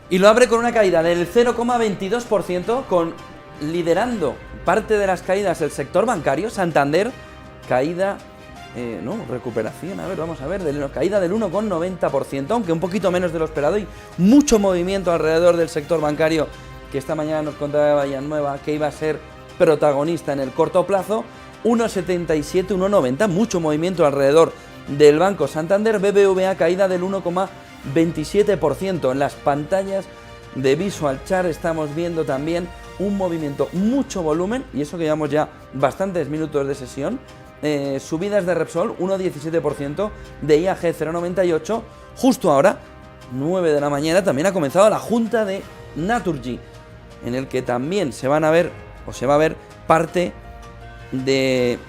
Y lo abre con una caída del 0,22%, liderando parte de las caídas el sector bancario. Santander, caída, recuperación, vamos a ver, caída del 1,90%, aunque un poquito menos de lo esperado, y mucho movimiento alrededor del sector bancario, que esta mañana nos contaba Villanueva que iba a ser protagonista en el corto plazo. 1,77, 1,90, mucho movimiento alrededor del Banco Santander. BBVA, caída del 1,27%. En las pantallas de Visual Chart estamos viendo también un movimiento, mucho volumen, y eso que llevamos ya bastantes minutos de sesión. Subidas de Repsol, 1,17%, de IAG 0,98%. Justo ahora, 9 de la mañana, también ha comenzado la junta de Naturgy, en el que también se va a ver parte de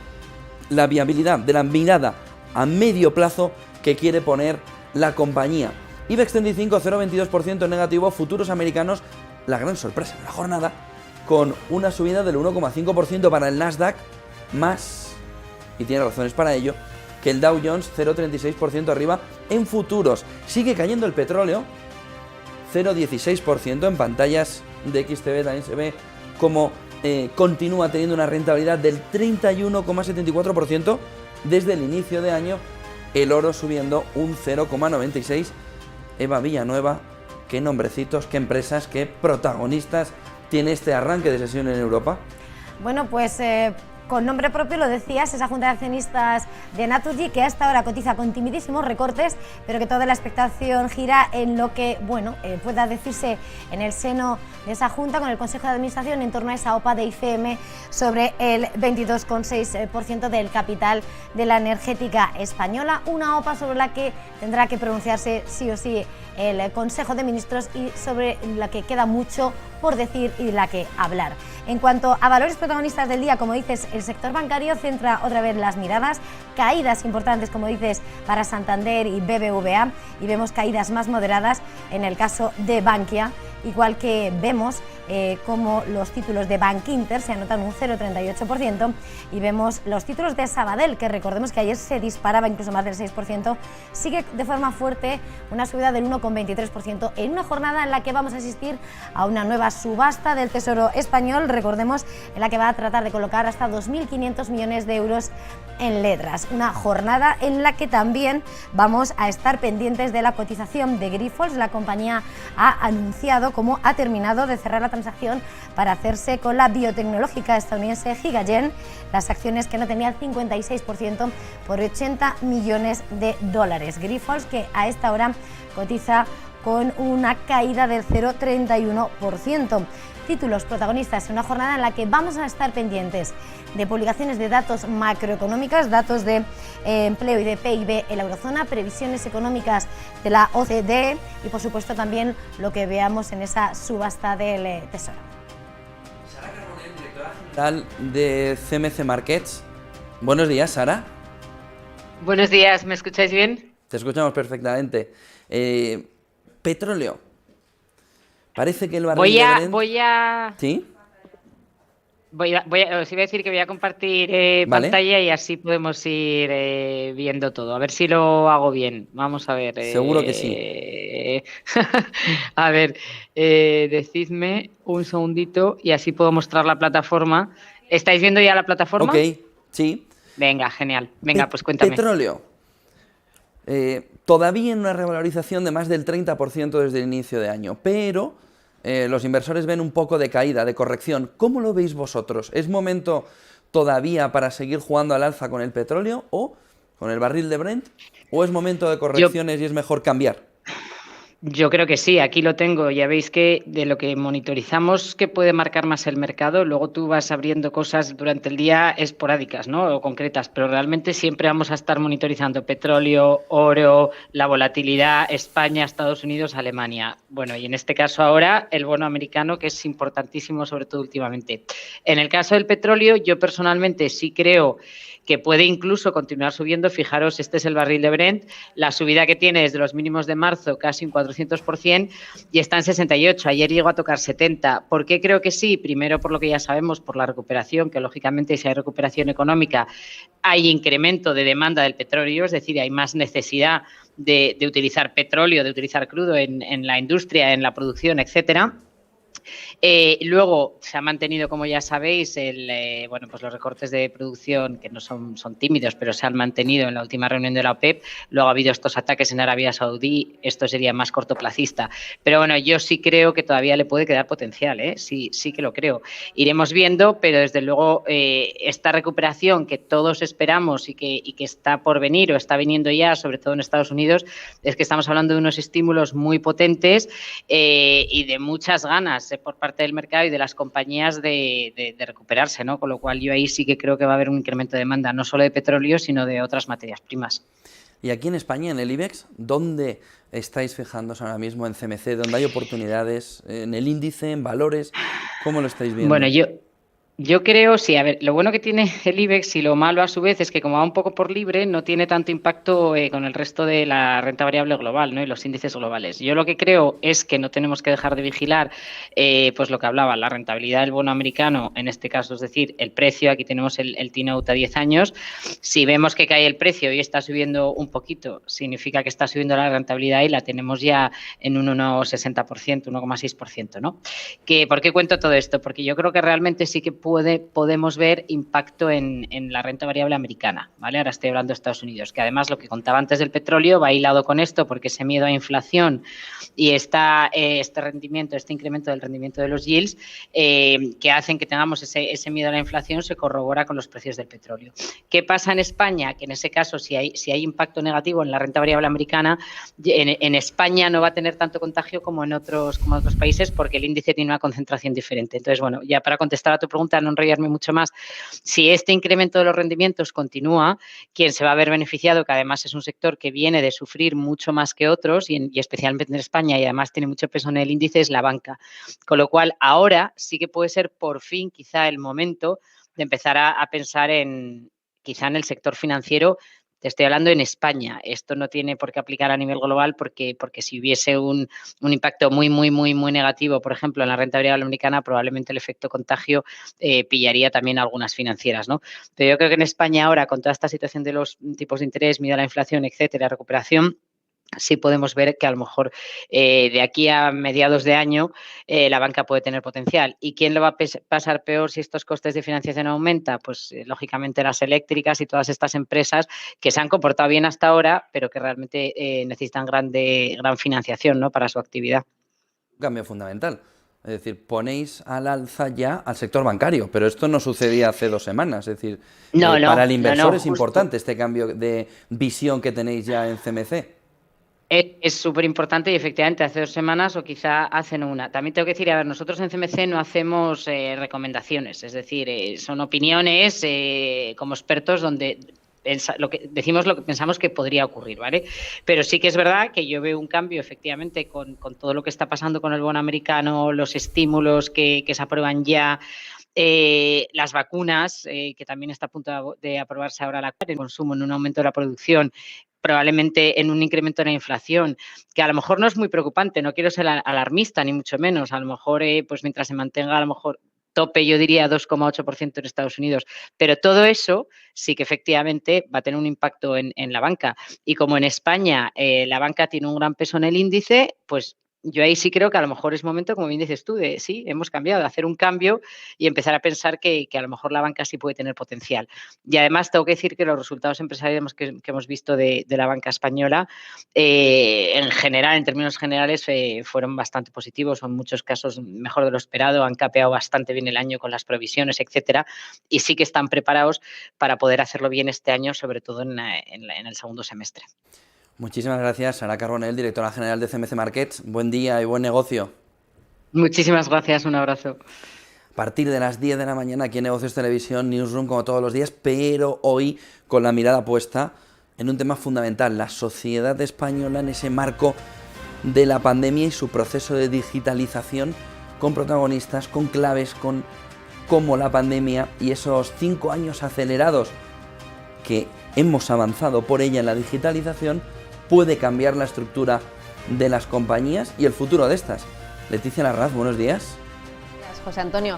la viabilidad, de la mirada a medio plazo que quiere poner la compañía. IBEX 35, 0,22% en negativo. Futuros americanos, la gran sorpresa de la jornada, con una subida del 1,5% para el Nasdaq, más, y tiene razones para ello, que el Dow Jones, 0,36% arriba en futuros. Sigue cayendo el petróleo, 0,16%. En pantallas de XTB también se ve como continúa teniendo una rentabilidad del 31,74% desde el inicio de año. El oro subiendo un 0,96%. Eva Villanueva, qué nombrecitos, qué empresas, qué protagonistas tiene este arranque de sesión en Europa. Bueno, pues con nombre propio, lo decías, esa junta de accionistas de Naturgy, que hasta ahora cotiza con timidísimos recortes, pero que toda la expectación gira en lo que, pueda decirse en el seno de esa junta, con el Consejo de Administración, en torno a esa OPA de ICM sobre el 22,6% del capital de la energética española. Una OPA sobre la que tendrá que pronunciarse sí o sí el Consejo de Ministros, y sobre la que queda mucho por decir y de la que hablar. En cuanto a valores protagonistas del día, como dices, el sector bancario centra otra vez las miradas. Caídas importantes, como dices, para Santander y BBVA, y vemos caídas más moderadas en el caso de Bankia, igual que vemos como los títulos de Bankinter se anotan un 0,38%, y vemos los títulos de Sabadell, que recordemos que ayer se disparaba incluso más del 6%, sigue de forma fuerte una subida del 1,23%, en una jornada en la que vamos a asistir a una nueva subasta del Tesoro español, recordemos, en la que va a tratar de colocar hasta 2.500 millones de euros en letras. Una jornada en la que también vamos a estar pendientes de la cotización de Grifols. La compañía ha anunciado cómo ha terminado de cerrar la transacción para hacerse con la biotecnológica estadounidense Gigagen, las acciones que no tenía el 56%, por 80 millones de dólares. Grifols, que a esta hora cotiza con una caída del 0,31%. Títulos protagonistas en una jornada en la que vamos a estar pendientes de publicaciones de datos macroeconómicas, datos de empleo y de PIB en la eurozona, previsiones económicas de la OCDE y, por supuesto, también lo que veamos en esa subasta del Tesoro. Sara Carbonell, directora general de CMC Markets. Buenos días, Sara. Buenos días, ¿me escucháis bien? Te escuchamos perfectamente. Petróleo. Parece que el barril de Brent... ¿Sí? Os iba a decir que voy a compartir pantalla y así podemos ir viendo todo. A ver si lo hago bien. Vamos a ver. Seguro que sí. A ver, decidme un segundito y así puedo mostrar la plataforma. ¿Estáis viendo ya la plataforma? Ok, sí. Venga, genial. Venga, pues cuéntame. Petróleo. Todavía en una revalorización de más del 30% desde el inicio de año, pero los inversores ven un poco de caída, de corrección. ¿Cómo lo veis vosotros? ¿Es momento todavía para seguir jugando al alza con el petróleo o con el barril de Brent? ¿O es momento de correcciones y es mejor cambiar? Yo creo que sí, aquí lo tengo. Ya veis que de lo que monitorizamos que puede marcar más el mercado, luego tú vas abriendo cosas durante el día esporádicas, ¿no? O concretas, pero realmente siempre vamos a estar monitorizando petróleo, oro, la volatilidad, España, Estados Unidos, Alemania. Bueno, y en este caso ahora el bono americano, que es importantísimo, sobre todo últimamente. En el caso del petróleo, yo personalmente sí creo que puede incluso continuar subiendo. Fijaros, este es el barril de Brent, la subida que tiene desde los mínimos de marzo, casi un 400%, y está en 68, ayer llegó a tocar 70. ¿Por qué creo que sí? Primero, por lo que ya sabemos, por la recuperación, que lógicamente si hay recuperación económica hay incremento de demanda del petróleo, es decir, hay más necesidad de utilizar petróleo, de utilizar crudo en la industria, en la producción, etcétera. Luego se ha mantenido, como ya sabéis, pues los recortes de producción, que no son tímidos, pero se han mantenido en la última reunión de la OPEP. Luego ha habido estos ataques en Arabia Saudí, esto sería más cortoplacista. Pero bueno, yo sí creo que todavía le puede quedar potencial, sí que lo creo. Iremos viendo, pero desde luego esta recuperación que todos esperamos y que está por venir o está viniendo ya, sobre todo en Estados Unidos, es que estamos hablando de unos estímulos muy potentes y de muchas ganas por parte del mercado y de las compañías de recuperarse, ¿no? Con lo cual yo ahí sí que creo que va a haber un incremento de demanda, no solo de petróleo, sino de otras materias primas. Y aquí en España, en el IBEX, ¿dónde estáis fijándose ahora mismo en CMC? ¿Dónde hay oportunidades? ¿En el índice? ¿En valores? ¿Cómo lo estáis viendo? Bueno, yo creo, sí, a ver, lo bueno que tiene el IBEX y lo malo a su vez es que como va un poco por libre, no tiene tanto impacto con el resto de la renta variable global, ¿no? Y los índices globales. Yo lo que creo es que no tenemos que dejar de vigilar, pues lo que hablaba, la rentabilidad del bono americano, en este caso, es decir, el precio, aquí tenemos el T-Note a 10 años. Si vemos que cae el precio y está subiendo un poquito, significa que está subiendo la rentabilidad y la tenemos ya en un 1,60%, 1,6%, ¿no? ¿Por qué cuento todo esto? Porque yo creo que realmente sí que podemos ver impacto en la renta variable americana, ¿vale? Ahora estoy hablando de Estados Unidos, que además lo que contaba antes del petróleo va hilado con esto, porque ese miedo a inflación y este rendimiento, este incremento del rendimiento de los yields, que hacen que tengamos ese miedo a la inflación, se corrobora con los precios del petróleo. ¿Qué pasa en España? Que en ese caso, si hay impacto negativo en la renta variable americana, en España no va a tener tanto contagio como en otros países, porque el índice tiene una concentración diferente. Entonces, bueno, ya para contestar a tu pregunta, no enrollarme mucho más, si este incremento de los rendimientos continúa, quien se va a ver beneficiado, que además es un sector que viene de sufrir mucho más que otros y especialmente en España, y además tiene mucho peso en el índice, es la banca. Con lo cual, ahora sí que puede ser por fin quizá el momento de empezar a pensar quizá en el sector financiero. Te estoy hablando en España. Esto no tiene por qué aplicar a nivel global porque si hubiese un impacto muy, muy, muy, muy negativo, por ejemplo, en la renta variable americana, probablemente el efecto contagio pillaría también a algunas financieras, ¿no? Pero yo creo que en España ahora, con toda esta situación de los tipos de interés, miedo a la inflación, etcétera, recuperación, sí podemos ver que a lo mejor de aquí a mediados de año la banca puede tener potencial. ¿Y quién lo va a pasar peor si estos costes de financiación aumentan? Pues lógicamente las eléctricas y todas estas empresas que se han comportado bien hasta ahora, pero que realmente necesitan gran financiación, ¿no? Para su actividad. Un cambio fundamental. Es decir, ponéis al alza ya al sector bancario, pero esto no sucedía hace 2 semanas. Es decir, para el inversor es importante este cambio de visión que tenéis ya en CMC. Es súper importante y efectivamente hace 2 semanas o quizá hacen una. También tengo que decir, a ver, nosotros en CMC no hacemos recomendaciones, es decir, son opiniones como expertos donde decimos lo que pensamos que podría ocurrir, ¿vale? Pero sí que es verdad que yo veo un cambio efectivamente con todo lo que está pasando con el bono americano, los estímulos que se aprueban ya, las vacunas, que también está a punto de aprobarse ahora el consumo en un aumento de la producción, probablemente en un incremento de la inflación, que a lo mejor no es muy preocupante, no quiero ser alarmista ni mucho menos, a lo mejor pues mientras se mantenga a lo mejor tope, yo diría 2,8% en Estados Unidos, pero todo eso sí que efectivamente va a tener un impacto en la banca. Y como en España la banca tiene un gran peso en el índice, pues yo ahí sí creo que a lo mejor es momento, como bien dices tú, de sí, hemos cambiado, de hacer un cambio y empezar a pensar que a lo mejor la banca sí puede tener potencial. Y además tengo que decir que los resultados empresariales que hemos visto de la banca española, en general, en términos generales, fueron bastante positivos, en muchos casos mejor de lo esperado, han capeado bastante bien el año con las provisiones, etcétera, y sí que están preparados para poder hacerlo bien este año, sobre todo en el segundo semestre. Muchísimas gracias, Sara Carbonell, directora general de CMC Markets. Buen día y buen negocio. Muchísimas gracias, un abrazo. A partir de las 10 de la mañana aquí en Negocios Televisión, Newsroom, como todos los días, pero hoy con la mirada puesta en un tema fundamental, la sociedad española en ese marco de la pandemia y su proceso de digitalización, con protagonistas, con claves, con cómo la pandemia y esos 5 años acelerados que hemos avanzado por ella en la digitalización puede cambiar la estructura de las compañías y el futuro de estas. Leticia Larraz, buenos días. Gracias, José Antonio.